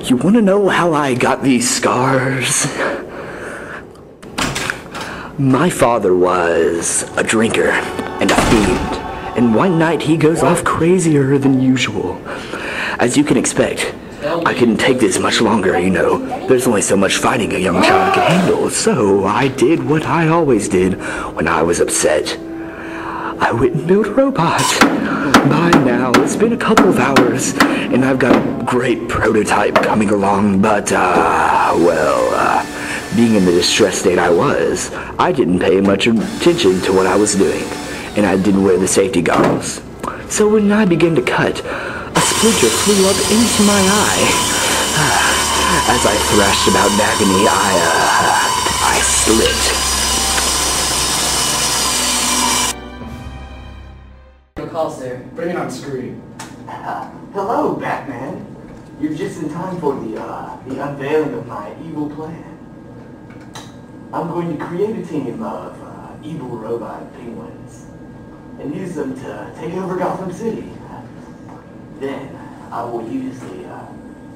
You want to know how I got these scars? My father was a drinker and a fiend, and one night he goes off crazier than usual. As you can expect, I couldn't take this much longer, you know. There's only so much fighting a young child can handle, so I did what I always did when I was upset. I went and built a robot. By now, it's been a couple of hours, and I've got a great prototype coming along, but, being in the distressed state I was, I didn't pay much attention to what I was doing, and I didn't wear the safety goggles. So when I began to cut, a splinter flew up into my eye. As I thrashed about in agony, I slipped. Call, sir. Bring it on screen. Hello, Batman. You're just in time for the unveiling of my evil plan. I'm going to create a team of evil robot penguins and use them to take over Gotham City. Then I will use the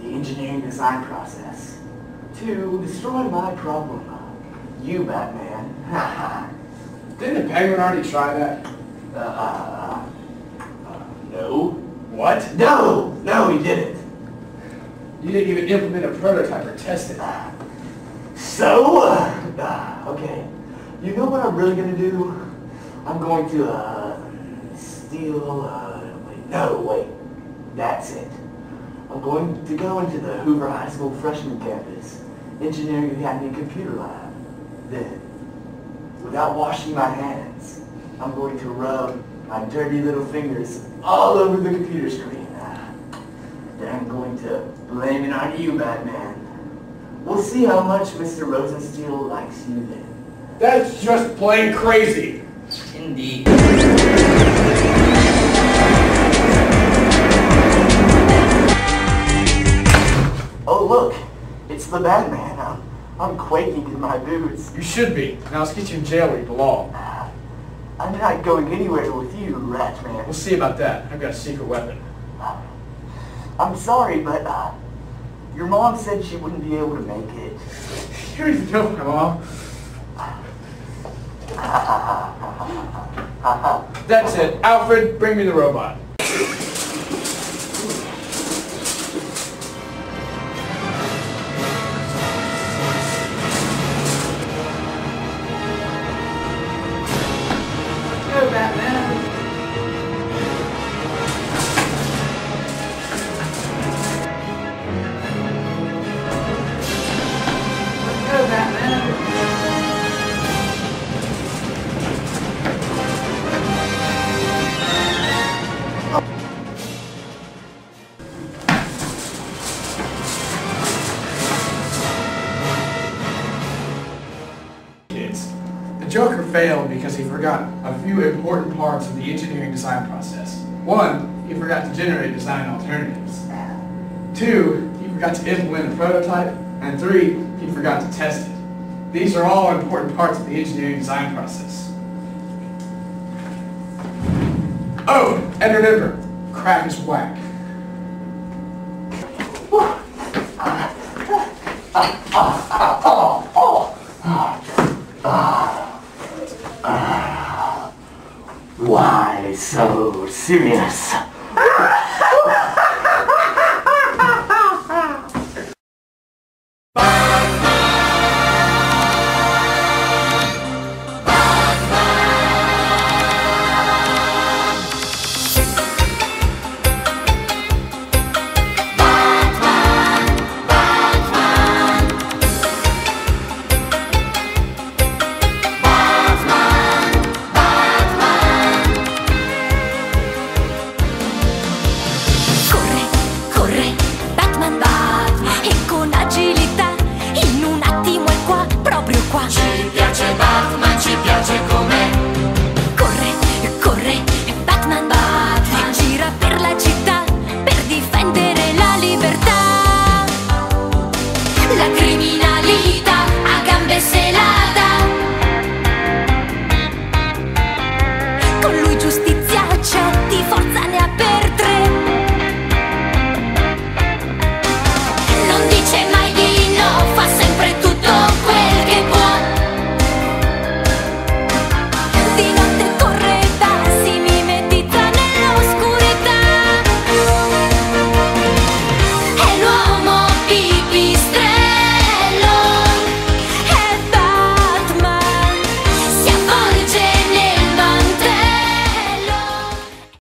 engineering design process to destroy my problem. You, Batman. Didn't the Penguin already try that? No. What? No, he didn't. You didn't even implement a prototype or test it. Okay. You know what I'm really gonna do? I'm going to, steal, wait. That's it. I'm going to go into the Hoover High School freshman campus, Engineering Academy Computer Lab. Then, without washing my hands, I'm going to rub my dirty little fingers all over the computer screen. Then I'm going to blame it on you, Batman. We'll see how much Mr. Rosensteel likes you then. That's just plain crazy. Indeed. Oh look, it's the Batman. I'm quaking in my boots. You should be. Now let's get you in jail where you belong. I'm not going anywhere with you, Ratman. We'll see about that. I've got a secret weapon. I'm sorry, but your mom said she wouldn't be able to make it. You don't even know my mom. That's it. Alfred, bring me the robot. Go, Batman. Go, Batman. The Joker failed because he forgot a few important parts of the engineering design process. One, he forgot to generate design alternatives. Two, he forgot to implement a prototype. And three, he forgot to test it. These are all important parts of the engineering design process. Oh, and remember, crack is whack. Why so serious?